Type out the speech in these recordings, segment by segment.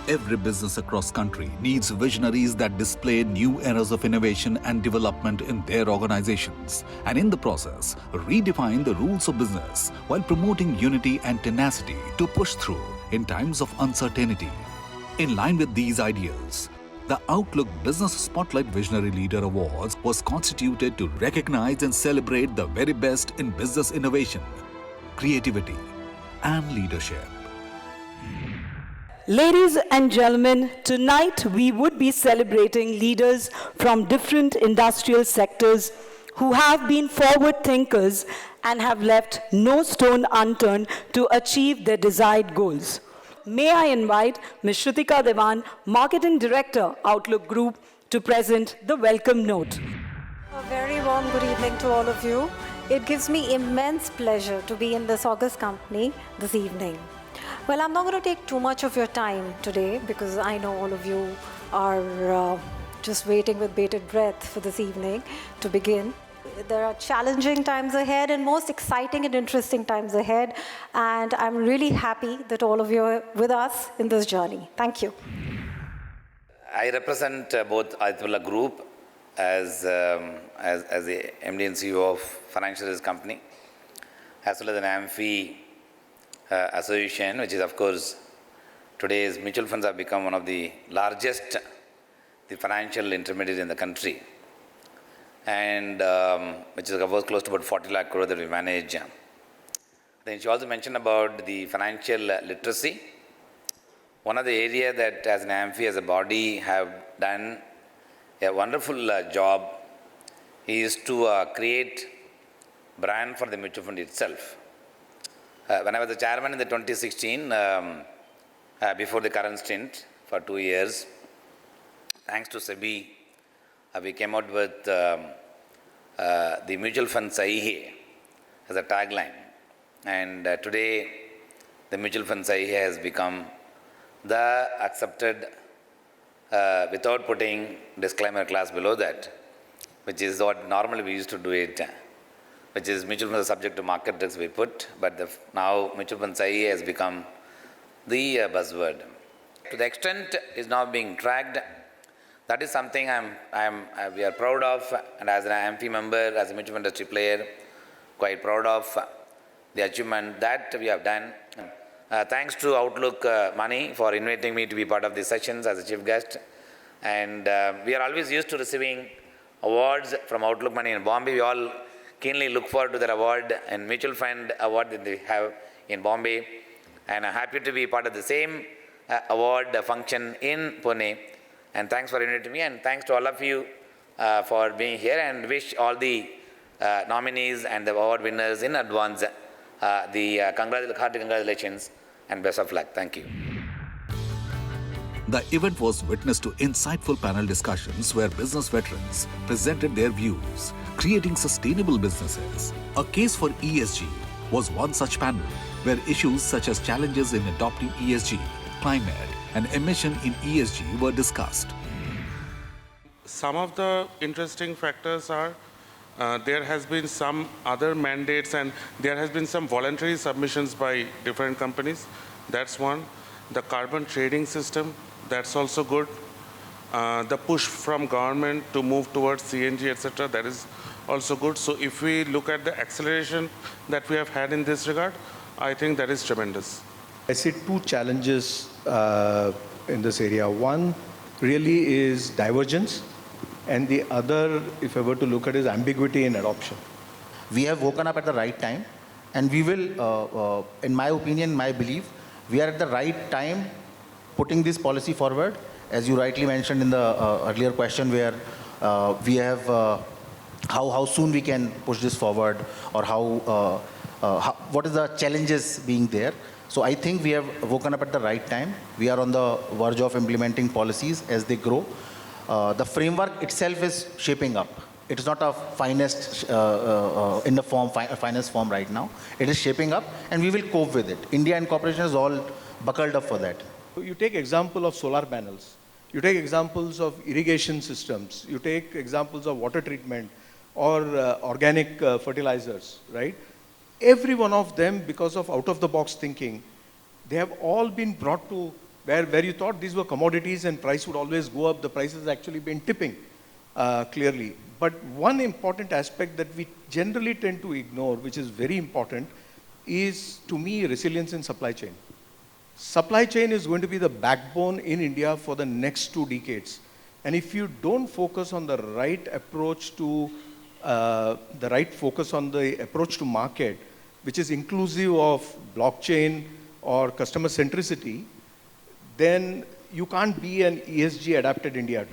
Every business across country needs visionaries that display new eras of innovation and development in their organizations, and in the process, redefine the rules of business while promoting unity and tenacity to push through in times of uncertainty. In line with these ideals, the Outlook Business Spotlight Visionary Leader Awards was constituted to recognize and celebrate the very best in business innovation, creativity, and leadership. Ladies and gentlemen, tonight we would be celebrating leaders from different industrial sectors who have been forward thinkers and have left no stone unturned to achieve their desired goals. May I invite Ms. Shrutika Devan, Marketing Director, Outlook Group, to present the welcome note. A very warm good evening to all of you. It gives me immense pleasure to be in this august company this evening. Well, I'm not going to take too much of your time today because I know all of you are just waiting with bated breath for this evening to begin. There are challenging times ahead and most exciting and interesting times ahead, and I'm really happy that all of you are with us in this journey. Thank you. I represent both Aditya Group as the MD and CEO of financial services company, as well as an AMFI association, which is, of course, today's mutual funds have become one of the largest financial intermediaries in the country, and which is, of course, close to about 40 lakh crore that we manage. Then she also mentioned about the financial literacy. One of the areas that as an AMFI, as a body, have done a wonderful job is to create brand for the mutual fund itself. When I was the chairman in the 2016, before the current stint for 2 years, thanks to SEBI, we came out with the mutual fund Sahi as a tagline. And today, the mutual fund Sahi has become the accepted, without putting disclaimer clause below that, which is what normally we used to do it, which is mutual funds subject to market risks we put, but now mutual fund Sahi has become the buzzword. To the extent is now being tracked, that is something we are proud of, and as an AMFI member, as a mutual fund industry player, quite proud of the achievement that we have done. Thanks to Outlook Money for inviting me to be part of these sessions as a chief guest. And we are always used to receiving awards from Outlook Money in Bombay. We all keenly look forward to that award and mutual fund award that they have in Bombay. And I'm happy to be part of the same award function in Pune. And thanks for inviting me, and thanks to all of you for being here, and wish all the nominees and the award winners in advance hearty congratulations and best of luck. Thank you. The event was witness to insightful panel discussions where business veterans presented their views, creating sustainable businesses. A case for ESG was one such panel where issues such as challenges in adopting ESG, climate, and emission in ESG were discussed. Some of the interesting factors are there has been some other mandates and there has been some voluntary submissions by different companies. That's one. The carbon trading system, that's also good. The push from government to move towards CNG, etc., that is also good. So if we look at the acceleration that we have had in this regard, I think that is tremendous. I see two challenges in this area. One really is divergence, and the other, if I were to look at, is ambiguity in adoption. We have woken up at the right time, and we will, in my opinion, my belief, we are at the right time putting this policy forward. As you rightly mentioned in the earlier question, where we have how soon we can push this forward, or what is the challenges being there. So I think we have woken up at the right time. We are on the verge of implementing policies as they grow. The framework itself is shaping up. It is not a finest in the finest form right now. It is shaping up, and we will cope with it. India and corporation is all buckled up for that. You take example of solar panels. You take examples of irrigation systems. You take examples of water treatment or organic fertilizers, right? Every one of them, because of out-of-the-box thinking, they have all been brought to where you thought these were commodities and price would always go up, the price has actually been tipping clearly. But one important aspect that we generally tend to ignore, which is very important, is to me resilience in supply chain. Supply chain is going to be the backbone in India for the next 2 decades. And if you don't focus on the right approach to approach to market, which is inclusive of blockchain or customer centricity, then you can't be an ESG adapted India.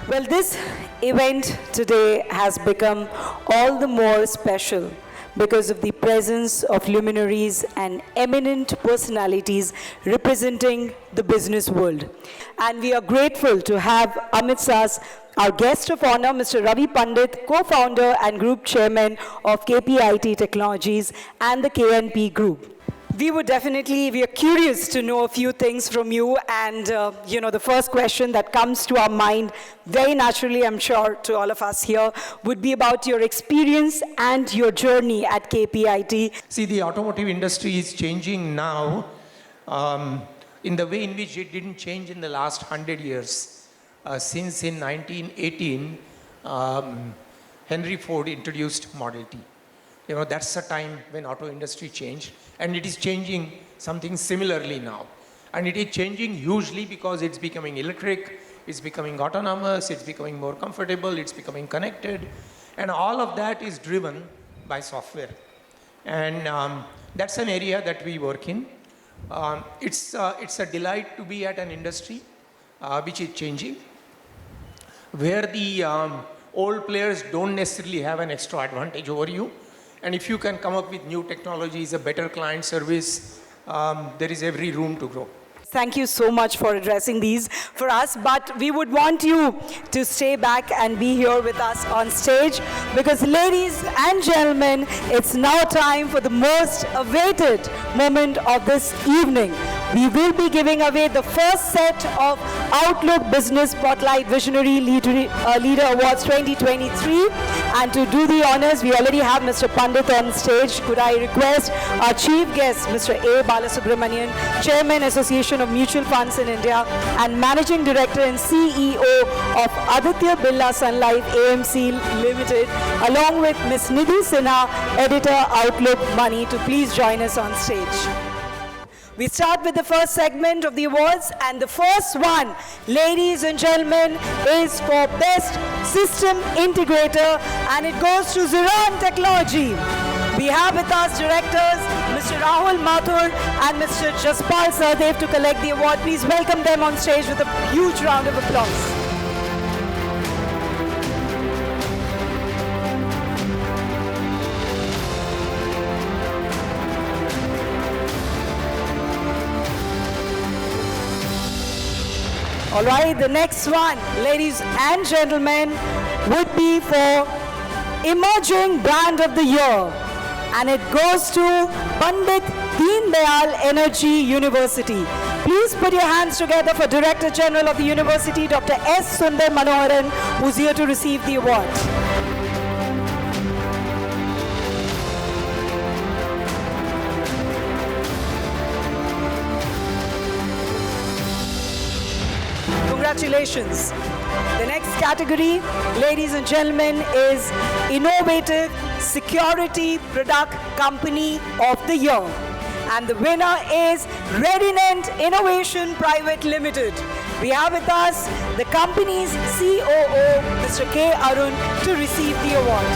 Well, this event today has become all the more special because of the presence of luminaries and eminent personalities representing the business world. And we are grateful to have amidst us our guest of honor, Mr. Ravi Pandit, co-founder and group chairman of KPIT Technologies and the KNP Group. We are curious to know a few things from you, and the first question that comes to our mind, very naturally, I'm sure, to all of us here, would be about your experience and your journey at KPIT. See, the automotive industry is changing now in the way in which it didn't change in the last 100 years. Since in 1918, Henry Ford introduced Model T. That's the time when auto industry changed, and it is changing something similarly now. And it is changing hugely because it's becoming electric, it's becoming autonomous, it's becoming more comfortable, it's becoming connected, and all of that is driven by software. And that's an area that we work in. It's a delight to be at an industry which is changing, where the old players don't necessarily have an extra advantage over you. And if you can come up with new technologies, a better client service, there is every room to grow. Thank you so much for addressing these for us, but we would want you to stay back and be here with us on stage, because ladies and gentlemen, it's now time for the most awaited moment of this evening. We will be giving away the first set of Outlook Business Spotlight Visionary Leader Awards 2023. And to do the honors, we already have Mr. Pandit on stage. Could I request our chief guest, Mr. A. Balasubramanian, Chairman, Association of Mutual Funds in India, and Managing Director and CEO of Aditya Birla Sun Life AMC Limited, along with Ms. Nidhi Sinha, Editor, Outlook Money, to please join us on stage. We start with the first segment of the awards, and the first one, ladies and gentlemen, is for Best System Integrator, and it goes to Ziran Technology. We have with us directors Mr. Rahul Mathur and Mr. Jaspal Sardev to collect the award. Please welcome them on stage with a huge round of applause. All right, the next one, ladies and gentlemen, would be for Emerging Brand of the Year. And it goes to Pandit Deen Dayal Energy University. Please put your hands together for Director General of the University, Dr. S. Sundar Manoharan, who's here to receive the award. Congratulations. The next category, ladies and gentlemen, is Innovative Security Product Company of the Year. And the winner is Redinent Innovation Private Limited. We have with us the company's COO, Mr. K. Arun, to receive the award.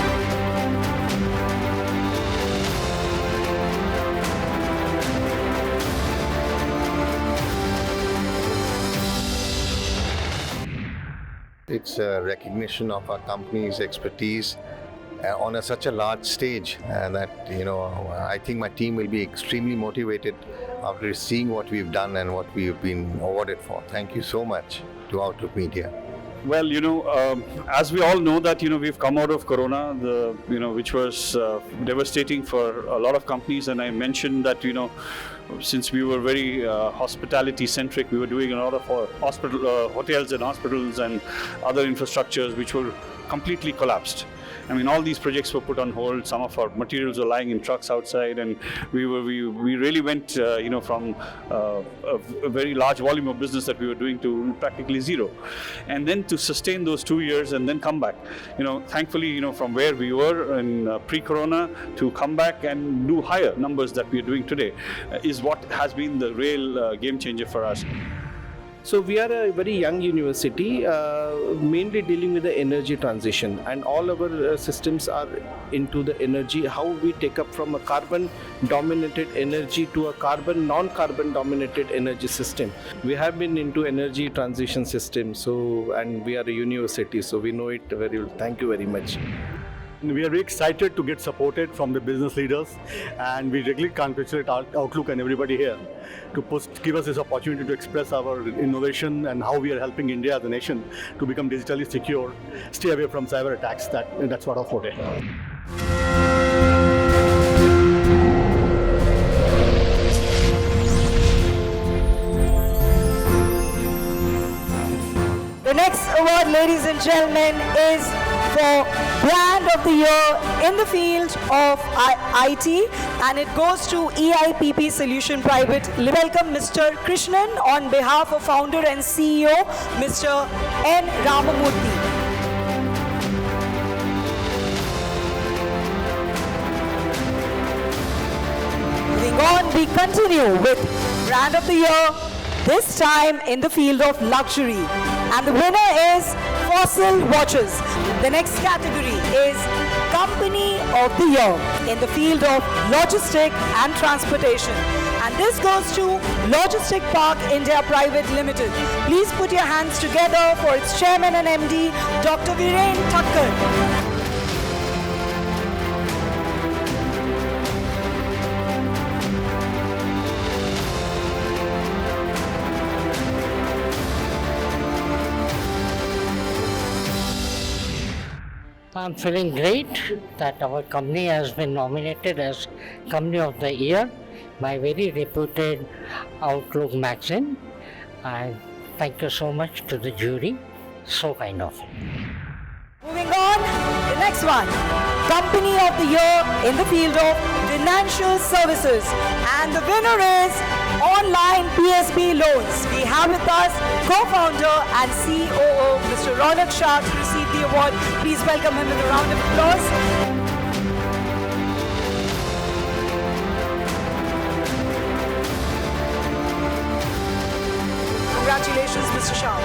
It's a recognition of our company's expertise on such a large stage that, I think my team will be extremely motivated after seeing what we've done and what we've been awarded for. Thank you so much to Outlook Media. Well, as we all know that, we've come out of Corona, which was devastating for a lot of companies. And I mentioned that, since we were very hospitality centric, we were doing a lot of hotels and hospitals and other infrastructures which were completely collapsed. I mean, all these projects were put on hold. Some of our materials were lying in trucks outside, and we really went, from a very large volume of business that we were doing to practically zero. And then to sustain those 2 years and then come back, thankfully, from where we were in pre-corona to come back and do higher numbers that we are doing today is what has been the real game changer for us. So we are a very young university, mainly dealing with the energy transition, and all our systems are into the energy, how we take up from a carbon-dominated energy to a non-carbon dominated energy system. We have been into energy transition system, and we are a university, so we know it very well. Thank you very much. We are very excited to get supported from the business leaders, and we regularly congratulate Outlook and everybody here to give us this opportunity to express our innovation and how we are helping India as a nation to become digitally secure, stay away from cyber attacks. That's what our forte. The next award, ladies and gentlemen, is for Brand of the Year in the field of IT, and it goes to EIPP Solution Private. Welcome Mr. Krishnan on behalf of founder and CEO, Mr. N. Ramamurthy. Moving on, we continue with Brand of the Year, this time in the field of luxury. And the winner is Fossil Watches. The next category is Company of the Year in the field of logistic and transportation. And this goes to Logistic Park India Private Limited. Please put your hands together for its chairman and MD, Dr. Viren Thakkar. I'm feeling great that our company has been nominated as Company of the Year by very reputed Outlook magazine. And thank you so much to the jury. So kind of. Moving on, the next one, Company of the Year in the field of financial services. And the winner is Online PSB Loans. We have with us co-founder and COO, Mr. Ronak Shah, to receive the award. Please welcome him with a round of applause. Congratulations, Mr. Shah.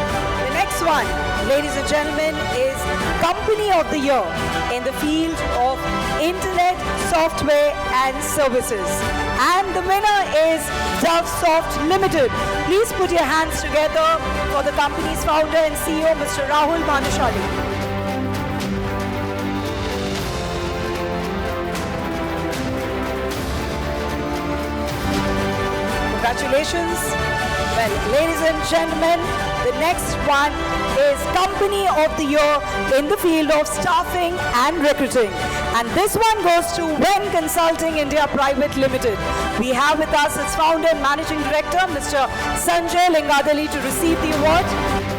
The next one, ladies and gentlemen, is Company of the Year in the field of Internet, Software and Services. And the winner is Dove Soft Limited. Please put your hands together for the company's founder and CEO, Mr. Rahul Manashali. Congratulations. Well, ladies and gentlemen, the next one is Company of the Year in the field of staffing and recruiting. And this one goes to Wen Consulting India Private Limited. We have with us its founder and managing director, Mr. Sanjay Lingadali, to receive the award.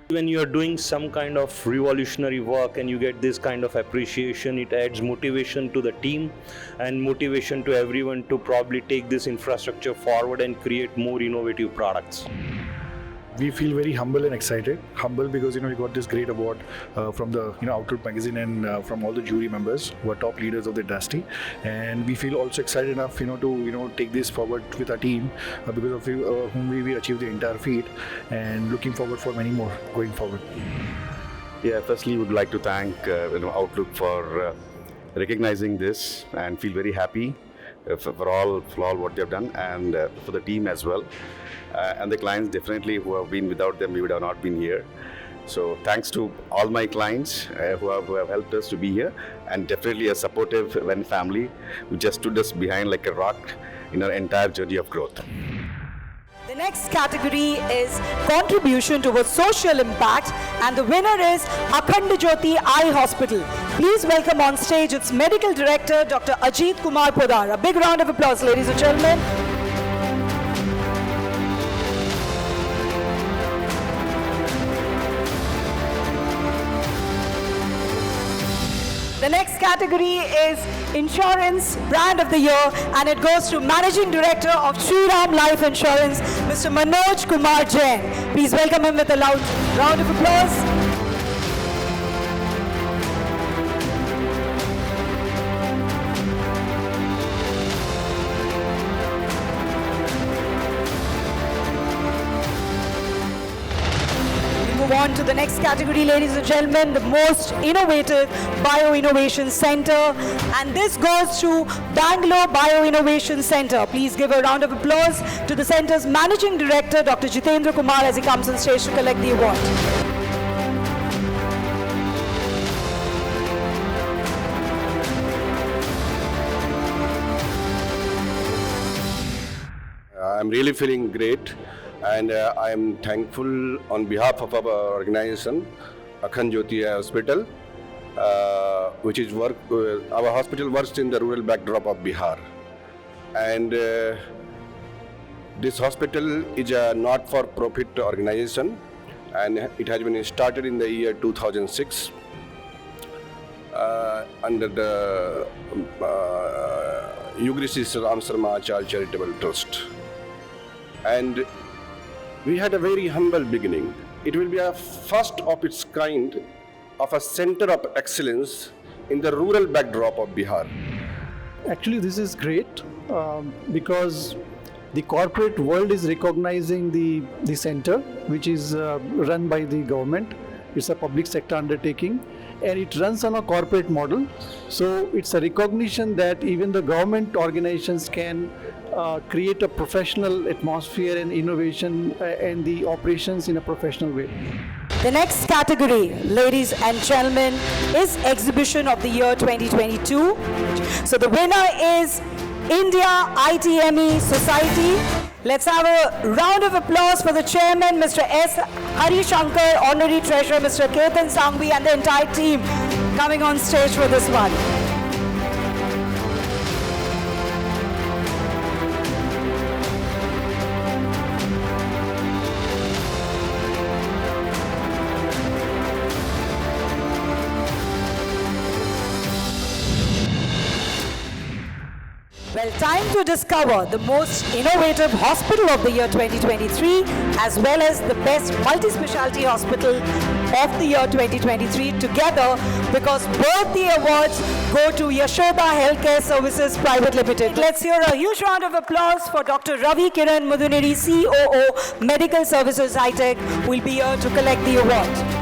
When you are doing some kind of revolutionary work and you get this kind of appreciation, it adds motivation to the team and motivation to everyone to probably take this infrastructure forward and create more innovative products. We feel very humble and excited. Humble because we got this great award from the Outlook magazine and from all the jury members who are top leaders of the industry. And we feel also excited enough to take this forward with our team because of whom we achieved the entire feat, and looking forward for many more going forward. Yeah, firstly, would like to thank Outlook for recognizing this, and feel very happy for all what they've done, and for the team as well. And the clients definitely who have been, without them we would have not been here. So thanks to all my clients who have helped us to be here, and definitely a supportive Wen family who just stood us behind like a rock in our entire journey of growth. The next category is contribution towards social impact, and the winner is Akhand Jyoti Eye Hospital. Please welcome on stage its medical director, Dr. Ajit Kumar Podar. A big round of applause, ladies and gentlemen. The next category is Insurance Brand of the Year, and it goes to Managing Director of Shriram Life Insurance, Mr. Manoj Kumar Jain. Please welcome him with a loud round of applause. Move on to the next category, ladies and gentlemen, the most innovative Bio-Innovation Center. And this goes to Bangalore Bio-Innovation Center. Please give a round of applause to the center's Managing Director, Dr. Jitendra Kumar, as he comes on stage to collect the award. I'm really feeling great. And I am thankful on behalf of our organization, Akhan Jyoti Hospital, which is our hospital works in the rural backdrop of Bihar. And this hospital is a not-for-profit organization, and it has been started in the year 2006 under the Yugri Ram Sharma Achal Charitable Trust. And we had a very humble beginning. It will be a first of its kind of a center of excellence in the rural backdrop of Bihar. Actually, this is great because the corporate world is recognizing the center, which is run by the government. It's a public sector undertaking, and it runs on a corporate model. So it's a recognition that even the government organizations can create a professional atmosphere and innovation and the operations in a professional way. The next category, ladies and gentlemen, is Exhibition of the Year 2022. So the winner is India ITME Society. Let's have a round of applause for the chairman, Mr. S. Hari Shankar, honorary treasurer, Mr. Ketan Sangvi, and the entire team coming on stage for this one. Well, time to discover the most innovative hospital of the year 2023, as well as the best multi-specialty hospital of the year 2023 together, because both the awards go to Yashoda Healthcare Services Private Limited. Let's hear a huge round of applause for Dr. Ravi Kiran Muduneri, COO, Medical Services High Tech, who will be here to collect the award.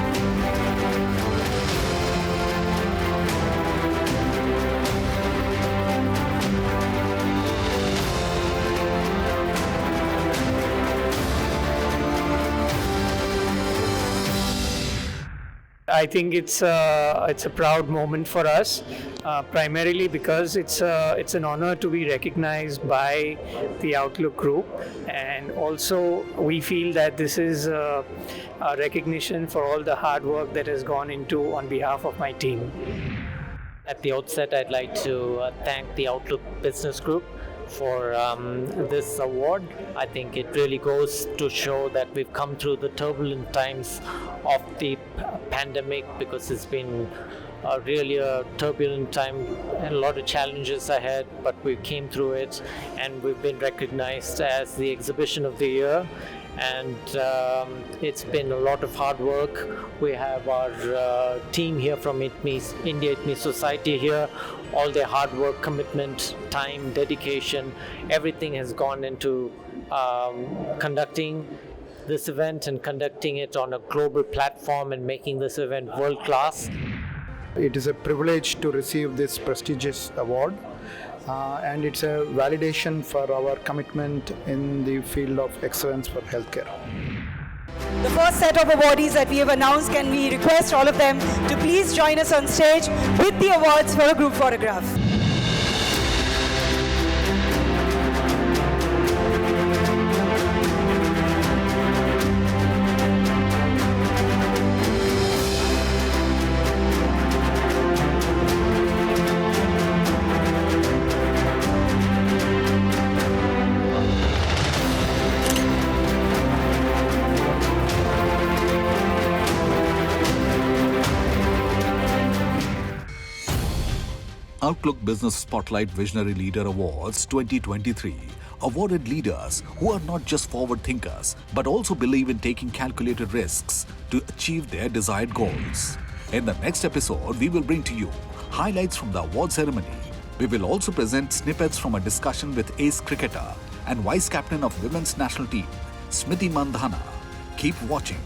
I think it's a proud moment for us, primarily because it's an honor to be recognized by the Outlook Group, and also we feel that this is a recognition for all the hard work that has gone into on behalf of my team. At the outset, I'd like to thank the Outlook Business Group for this award. I think it really goes to show that we've come through the turbulent times of the pandemic, because it's been really a turbulent time and a lot of challenges ahead, but we came through it and we've been recognized as the Exhibition of the Year. And it's been a lot of hard work. We have our team here from India ITME Society here. All their hard work, commitment, time, dedication, everything has gone into conducting this event and conducting it on a global platform and making this event world class. It is a privilege to receive this prestigious award. And it's a validation for our commitment in the field of excellence for healthcare. The first set of awardees that we have announced, can we request all of them to please join us on stage with the awards for a group photograph. Outlook Business Spotlight Visionary Leader Awards 2023 awarded leaders who are not just forward thinkers but also believe in taking calculated risks to achieve their desired goals. In the next episode, we will bring to you highlights from the award ceremony. We will also present snippets from a discussion with ace cricketer and vice captain of women's national team, Smriti Mandhana. Keep watching.